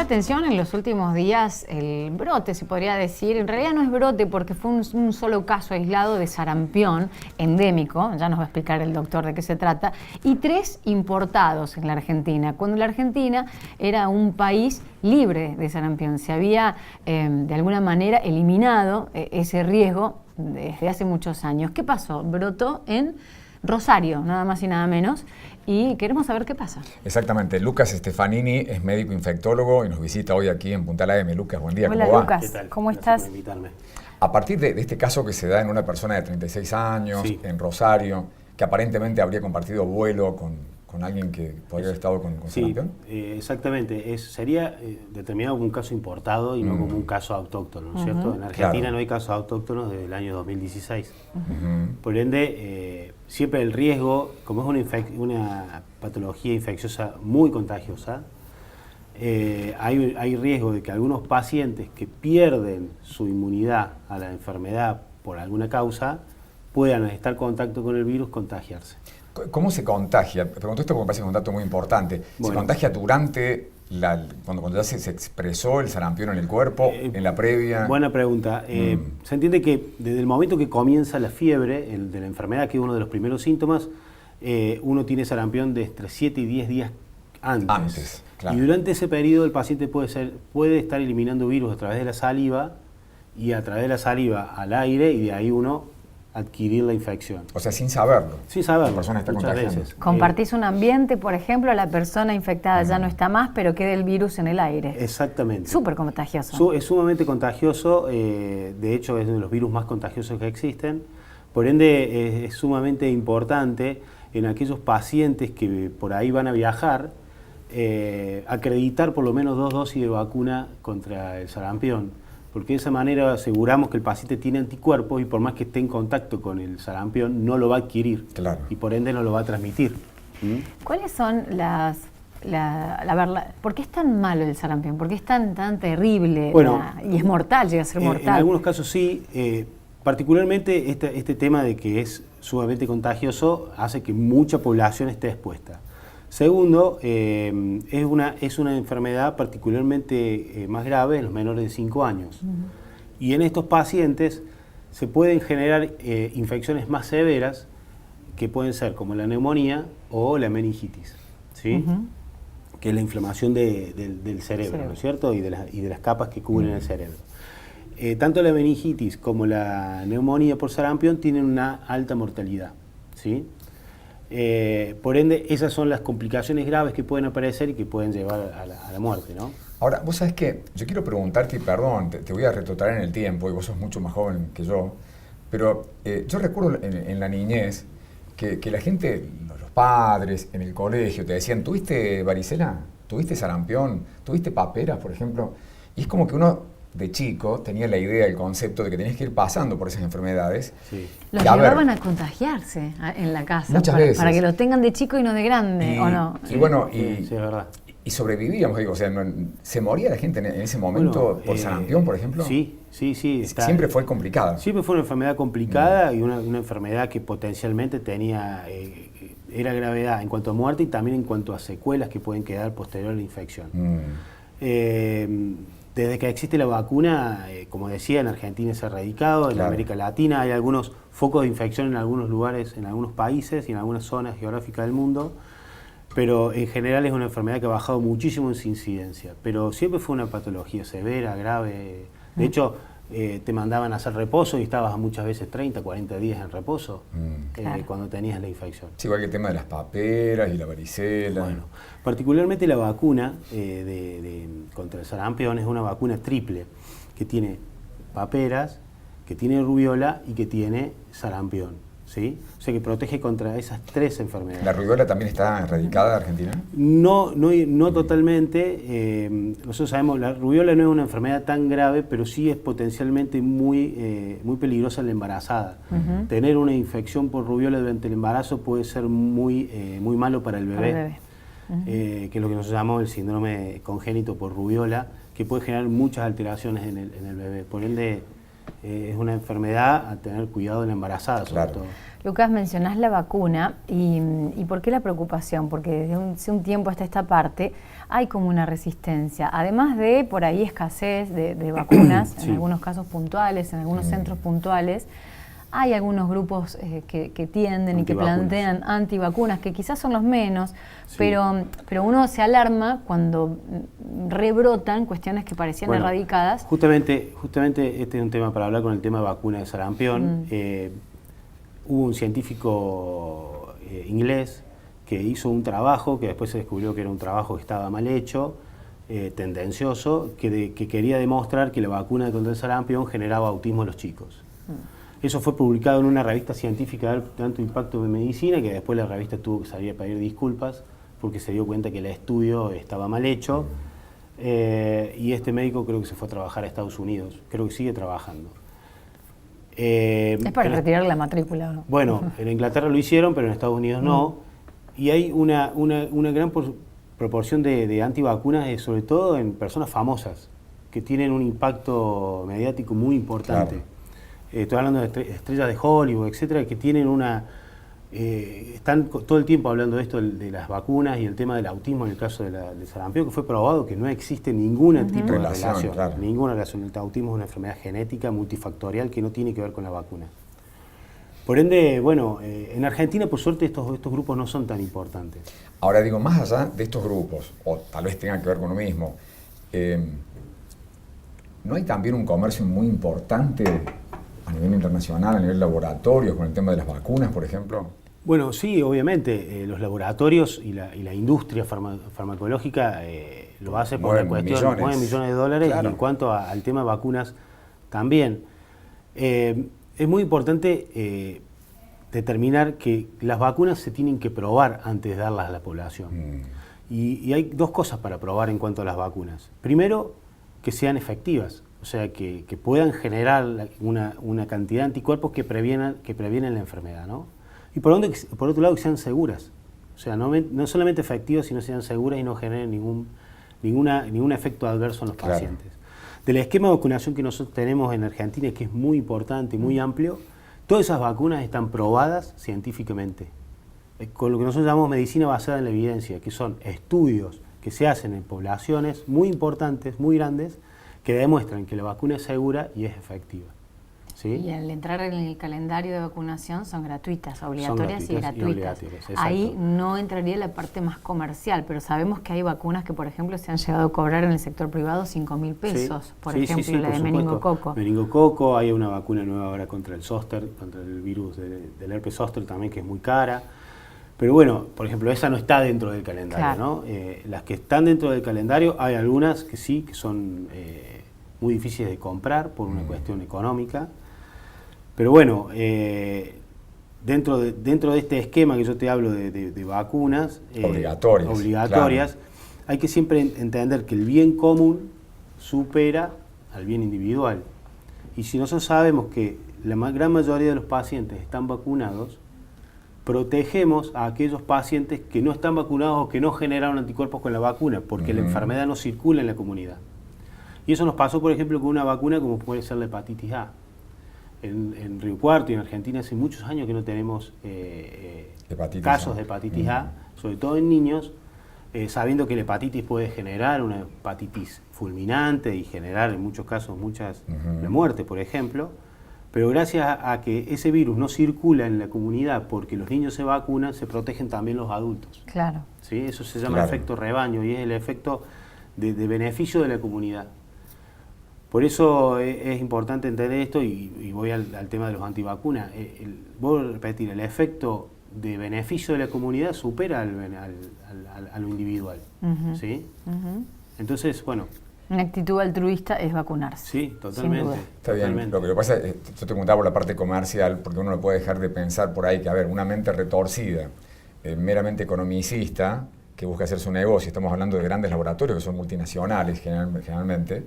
Atención, en los últimos días el brote, se podría decir, en realidad no es brote porque fue un solo caso aislado de sarampión endémico, ya nos va a explicar el doctor de qué se trata, y 3 importados en la Argentina, cuando la Argentina era un país libre de sarampión. Se había de alguna manera eliminado ese riesgo desde hace muchos años. ¿Qué pasó? Brotó en Rosario, nada más y nada menos, y queremos saber qué pasa. Exactamente. Lucas Stefanini es médico infectólogo y nos visita hoy aquí en Punta La M. Lucas, buen día. Hola, ¿cómo va? Lucas, ¿Qué tal? ¿cómo Gracias estás? por invitarme. A partir de este caso que se da en una persona de 36 años, Sí. en Rosario, que aparentemente habría compartido vuelo con alguien que podría haber estado con Sí, sarampión. exactamente. Sería determinado como un caso importado y no como un caso autóctono, ¿no es cierto? En Argentina Claro. no hay casos autóctonos desde el año 2016. Ujú. Por ende, siempre el riesgo, como es una patología infecciosa muy contagiosa, hay riesgo de que algunos pacientes que pierden su inmunidad a la enfermedad por alguna causa puedan estar en contacto con el virus, contagiarse. ¿Cómo se contagia? Pregunto esto porque me parece un dato muy importante. ¿Se Bueno. contagia durante, cuando ya se expresó el sarampión en el cuerpo, en la previa? Buena pregunta. Se entiende que desde el momento que comienza la fiebre de la enfermedad, que es uno de los primeros síntomas, uno tiene sarampión de entre 7 y 10 días antes. Claro. Y durante ese periodo el paciente puede estar eliminando virus a través de la saliva y a través de la saliva al aire, y de ahí uno adquirir la infección. O sea, sin saberlo. Sin saberlo, La persona está muchas contagiando. veces. Compartís un ambiente, por ejemplo, la persona infectada ya no está más, pero queda el virus en el aire. Exactamente. Súper contagioso. Es sumamente contagioso, de hecho es uno de los virus más contagiosos que existen, por ende es sumamente importante en aquellos pacientes que por ahí van a viajar, acreditar por lo menos 2 dosis de vacuna contra el sarampión, porque de esa manera aseguramos que el paciente tiene anticuerpos y por más que esté en contacto con el sarampión no lo va a adquirir, Claro. y por ende no lo va a transmitir. ¿Cuáles son ¿por qué es tan malo el sarampión? ¿Por qué es tan terrible? Bueno, Y es mortal, llega a ser En mortal. algunos casos sí, particularmente este tema de que es sumamente contagioso hace que mucha población esté expuesta. Segundo, es una enfermedad particularmente más grave en los menores de 5 años. Y en estos pacientes se pueden generar infecciones más severas que pueden ser como la neumonía o la meningitis, ¿sí? Que es la inflamación del cerebro, ¿no es cierto? Y de las capas que cubren el cerebro. Tanto la meningitis como la neumonía por sarampión tienen una alta mortalidad, ¿sí? Por ende, esas son las complicaciones graves que pueden aparecer y que pueden llevar a la muerte, ¿no? Ahora, vos sabés que yo quiero preguntarte, y perdón, te voy a retrotraer en el tiempo, y vos sos mucho más joven que yo, pero yo recuerdo en la niñez que la gente, los padres en el colegio te decían, ¿tuviste varicela? ¿Tuviste sarampión? ¿Tuviste paperas, por ejemplo? Y es como que uno de chico tenía la idea, el concepto de que tenías que ir pasando por esas enfermedades. Sí. Los Y a ver, llevaban a contagiarse en la casa Muchas para, veces. para que lo tengan de chico y no de grande, y, ¿o no? y bueno, Sí, es verdad. y sobrevivíamos, digo, o sea, ¿se moría la gente en ese momento Bueno, por sarampión, por ejemplo? Sí. Siempre fue complicada. Siempre fue una enfermedad complicada y una enfermedad que potencialmente tenía, era gravedad en cuanto a muerte y también en cuanto a secuelas que pueden quedar posterior a la infección. Desde que existe la vacuna, como decía, en Argentina se ha erradicado, en Claro. América Latina hay algunos focos de infección en algunos lugares, en algunos países y en algunas zonas geográficas del mundo, pero en general es una enfermedad que ha bajado muchísimo en su incidencia, pero siempre fue una patología severa, grave. De hecho, te mandaban a hacer reposo y estabas muchas veces 30, 40 días en reposo Claro. cuando tenías la infección. Sí, igual que el tema de las paperas y la varicela. Bueno, particularmente la vacuna contra el sarampión es una vacuna triple que tiene paperas, que tiene rubiola y que tiene sarampión, ¿sí? O sea que protege contra esas 3 enfermedades. ¿La rubiola también está erradicada de Argentina? No totalmente. Nosotros sabemos la rubiola no es una enfermedad tan grave, pero sí es potencialmente muy peligrosa en la embarazada. Tener una infección por rubiola durante el embarazo puede ser muy malo para el bebé. Que es lo que nosotros llamamos el síndrome congénito por rubiola, que puede generar muchas alteraciones en el bebé. Por ende, es una enfermedad a tener cuidado en la embarazada, sobre Claro. todo. Lucas, mencionás la vacuna y ¿por qué la preocupación? Porque desde hace un tiempo hasta esta parte hay como una resistencia, además de por ahí escasez de vacunas, Sí. en algunos casos puntuales, en algunos centros puntuales. Hay algunos grupos que tienden y que Antivacunas. plantean antivacunas, que quizás son los menos, Sí. pero uno se alarma cuando rebrotan cuestiones que parecían Bueno, erradicadas. Justamente este es un tema para hablar con el tema de vacuna de sarampión. Hubo un científico inglés que hizo un trabajo que después se descubrió que era un trabajo que estaba mal hecho, tendencioso, que quería demostrar que la vacuna contra el sarampión generaba autismo en los chicos. Eso fue publicado en una revista científica de alto impacto en medicina, que después la revista tuvo que salir a pedir disculpas porque se dio cuenta que el estudio estaba mal hecho. Y este médico creo que se fue a trabajar a Estados Unidos, creo que sigue trabajando. Es para retirar la matrícula, ¿no? Bueno, en Inglaterra lo hicieron, pero en Estados Unidos no. Y hay una gran proporción de antivacunas, sobre todo en personas famosas, que tienen un impacto mediático muy importante. Claro. Estoy hablando de estrellas de Hollywood, etcétera, que tienen están todo el tiempo hablando de esto, de las vacunas y el tema del autismo en el caso del sarampión, que fue probado que no existe ningún tipo de relación. Claro. Ninguna relación. El autismo es una enfermedad genética multifactorial que no tiene que ver con la vacuna. Por ende, bueno, en Argentina, por suerte, estos grupos no son tan importantes. Ahora digo, más allá de estos grupos, o tal vez tengan que ver con lo mismo, ¿no hay también un comercio muy importante a nivel internacional, a nivel laboratorios, con el tema de las vacunas, por ejemplo? Bueno, sí, obviamente, los laboratorios y la industria farmacológica lo hace por una cuestión, mueven millones de dólares, claro. Y en cuanto al tema de vacunas también. Es muy importante determinar que las vacunas se tienen que probar antes de darlas a la población. Y hay dos cosas para probar en cuanto a las vacunas. Primero, que sean efectivas, o sea, que puedan generar una cantidad de anticuerpos que previenen la enfermedad, ¿no? Y por otro lado, que sean seguras. O sea, no solamente efectivas, sino sean seguras y no generen ningún efecto adverso en los pacientes. Del esquema de vacunación que nosotros tenemos en Argentina, que es muy importante y muy amplio, todas esas vacunas están probadas científicamente, con lo que nosotros llamamos medicina basada en la evidencia, que son estudios que se hacen en poblaciones muy importantes, muy grandes, que demuestran que la vacuna es segura y es efectiva. ¿Sí? Y al entrar en el calendario de vacunación son gratuitas, obligatorias y gratuitas. Obligatorias, ahí no entraría la parte más comercial, pero sabemos que hay vacunas que, por ejemplo, se han llegado a cobrar en el sector privado 5.000 pesos, sí, por ejemplo, la de meningococo. Meningococo, hay una vacuna nueva ahora contra el zóster, contra el virus del herpes zóster también, que es muy cara. Pero bueno, por ejemplo, esa no está dentro del calendario, claro, ¿no? Las que están dentro del calendario, hay algunas que sí, que son muy difíciles de comprar por una cuestión económica. Pero bueno, dentro de este esquema que yo te hablo de vacunas obligatorias, claro, hay que siempre entender que el bien común supera al bien individual. Y si nosotros sabemos que la gran mayoría de los pacientes están vacunados, protegemos a aquellos pacientes que no están vacunados o que no generaron anticuerpos con la vacuna, porque la enfermedad no circula en la comunidad. Y eso nos pasó, por ejemplo, con una vacuna como puede ser la hepatitis A. En Río Cuarto y en Argentina hace muchos años que no tenemos casos de hepatitis A, sobre todo en niños, sabiendo que la hepatitis puede generar una hepatitis fulminante y generar en muchos casos la muerte, por ejemplo. Pero gracias a que ese virus no circula en la comunidad porque los niños se vacunan, se protegen también los adultos. Claro. ¿Sí? Eso se llama efecto rebaño y es el efecto de beneficio de la comunidad. Por eso es importante entender esto y voy al tema de los antivacunas. Voy a repetir, el efecto de beneficio de la comunidad supera a lo individual. ¿Sí? Entonces, bueno. Una actitud altruista es vacunarse. Sí, totalmente. Está bien. Lo que pasa es, yo te preguntaba por la parte comercial, porque uno no puede dejar de pensar por ahí que, a ver, una mente retorcida, meramente economicista, que busca hacer su negocio, estamos hablando de grandes laboratorios que son multinacionales generalmente,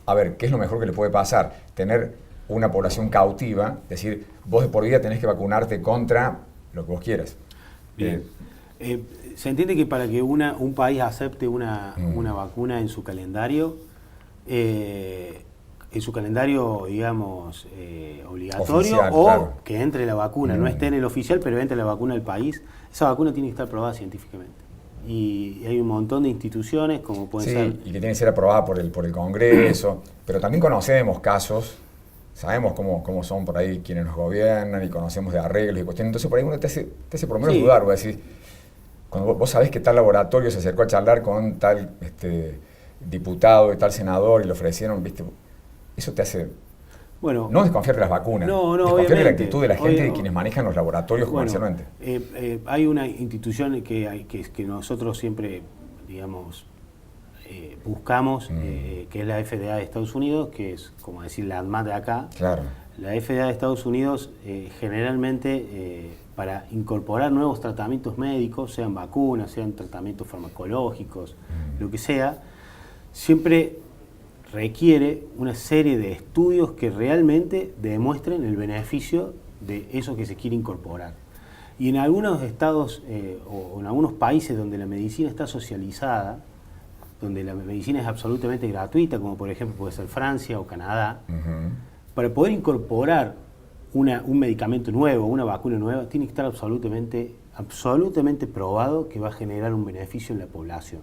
a ver, ¿qué es lo mejor que le puede pasar? Tener una población cautiva, es decir, vos de por vida tenés que vacunarte contra lo que vos quieras. Bien. Se entiende que para que un país acepte una vacuna en su calendario, en su calendario, digamos, obligatorio, Oficial, o claro. que entre la vacuna, no esté en el oficial, pero entre la vacuna del país. Esa vacuna tiene que estar probada científicamente. Y hay un montón de instituciones, como pueden Sí, ser... y que tiene que ser aprobada por el Congreso, pero también conocemos casos, sabemos cómo son por ahí quienes nos gobiernan y conocemos de arreglos y cuestiones, entonces por ahí uno te hace por lo menos Sí. dudar, vos decís, cuando vos sabés que tal laboratorio se acercó a charlar con tal diputado y tal senador y le ofrecieron, ¿viste? Eso te hace Bueno, no desconfiar de las vacunas, no, desconfiar de la obviamente. actitud de la gente y de Obvio- quienes manejan los laboratorios bueno, comercialmente. hay una institución que nosotros siempre, digamos, buscamos, que es la FDA de Estados Unidos, que es, como decir, la ANMAT de acá. Claro. La FDA de Estados Unidos generalmente para incorporar nuevos tratamientos médicos, sean vacunas, sean tratamientos farmacológicos, lo que sea, siempre requiere una serie de estudios que realmente demuestren el beneficio de eso que se quiere incorporar. Y en algunos estados o en algunos países donde la medicina está socializada, donde la medicina es absolutamente gratuita, como por ejemplo puede ser Francia o Canadá, para poder incorporar un medicamento nuevo, una vacuna nueva, tiene que estar absolutamente probado que va a generar un beneficio en la población.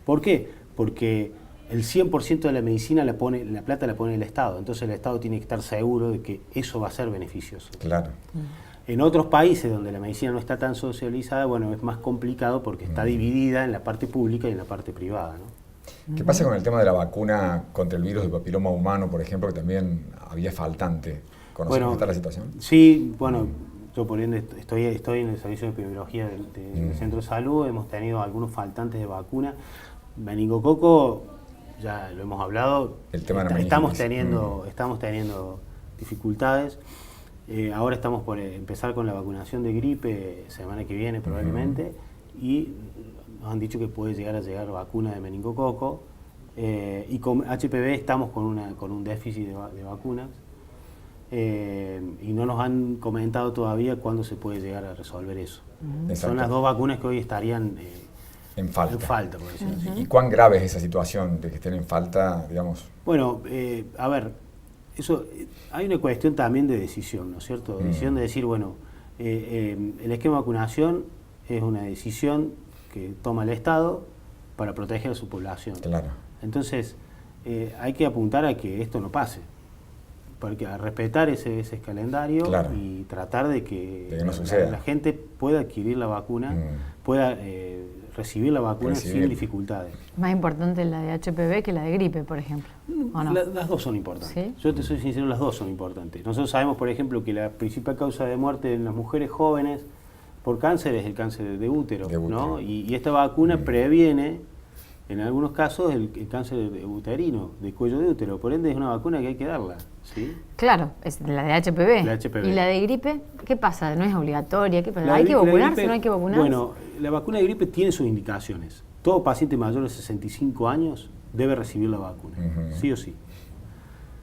¿Por qué? Porque el 100% de la medicina la plata la pone el Estado, entonces el Estado tiene que estar seguro de que eso va a ser beneficioso. Claro. En otros países donde la medicina no está tan socializada, bueno, es más complicado porque está dividida en la parte pública y en la parte privada, ¿no? ¿Qué pasa con el tema de la vacuna contra el virus del papiloma humano, por ejemplo, que también había faltante? ¿Conocemos cómo está la situación? Sí, bueno, yo por ende estoy en el servicio de epidemiología del Centro de Salud, hemos tenido algunos faltantes de vacuna. Meningococo, ya lo hemos hablado, El tema de la estamos meningitis. teniendo dificultades. Ahora estamos por empezar con la vacunación de gripe semana que viene probablemente, y nos han dicho que puede llegar vacuna de meningococo, y con HPV estamos con un déficit de vacunas, y no nos han comentado todavía cuándo se puede llegar a resolver eso. Son las dos vacunas que hoy estarían en falta, por decirlo así. ¿Y cuán grave es esa situación de que estén en falta, digamos? Bueno, a ver, eso hay una cuestión también de decisión, ¿no es cierto? Decisión de decir, bueno, el esquema de vacunación es una decisión que toma el Estado para proteger a su población. Claro. Entonces, hay que apuntar a que esto no pase, porque a respetar ese calendario, Claro, y tratar de que no suceda. la gente pueda adquirir la vacuna, pueda recibir la vacuna sin dificultades. Más importante la de HPV que la de gripe, por ejemplo, ¿o no? Las dos son importantes. ¿Sí? Yo te soy sincero, las dos son importantes. Nosotros sabemos, por ejemplo, que la principal causa de muerte en las mujeres jóvenes por cáncer es el cáncer de útero, ¿no? Y esta vacuna previene, en algunos casos, el cáncer uterino, de cuello de útero. Por ende, es una vacuna que hay que darla, ¿sí? Claro, es la de HPV. La HPV. ¿Y la de gripe? ¿Qué pasa? ¿No es obligatoria? ¿Qué pasa? La ¿Hay que gripe- la vacunarse? gripe- ¿No hay que vacunarse? Bueno, la vacuna de gripe tiene sus indicaciones. Todo paciente mayor de 65 años debe recibir la vacuna, sí o sí.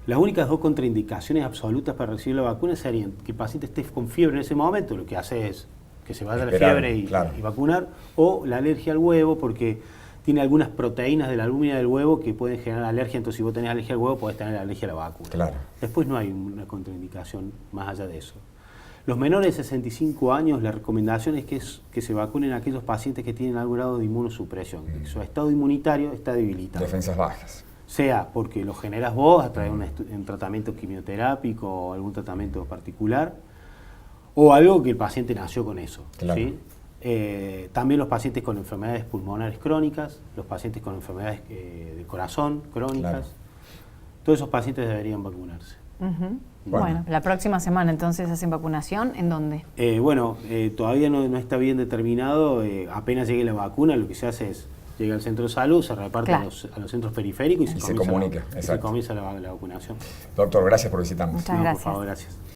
Las únicas dos contraindicaciones absolutas para recibir la vacuna serían que el paciente esté con fiebre en ese momento, lo que hace es que se vaya a la Esperar, fiebre claro. y vacunar, o la alergia al huevo, porque tiene algunas proteínas de la albúmina del huevo que pueden generar alergia, entonces si vos tenés alergia al huevo podés tener alergia a la vacuna. Claro. Después no hay una contraindicación más allá de eso. Los menores de 65 años, la recomendación es que se vacunen a aquellos pacientes que tienen algún grado de inmunosupresión, que su estado inmunitario está debilitado. Defensas bajas. Sea porque lo generas vos a través de un tratamiento quimioterápico o algún tratamiento particular, o algo que el paciente nació con eso. Claro. ¿Sí? También los pacientes con enfermedades pulmonares crónicas, los pacientes con enfermedades del corazón crónicas, Claro. todos esos pacientes deberían vacunarse. Bueno, la próxima semana entonces hacen vacunación. ¿En dónde? Todavía no está bien determinado. Apenas llegue la vacuna, lo que se hace es llega al centro de salud, se reparte Claro. a los centros periféricos y Se comunica, se exacto. comienza la vacunación. Doctor, gracias por visitarnos. Muchas No, gracias. por favor, gracias.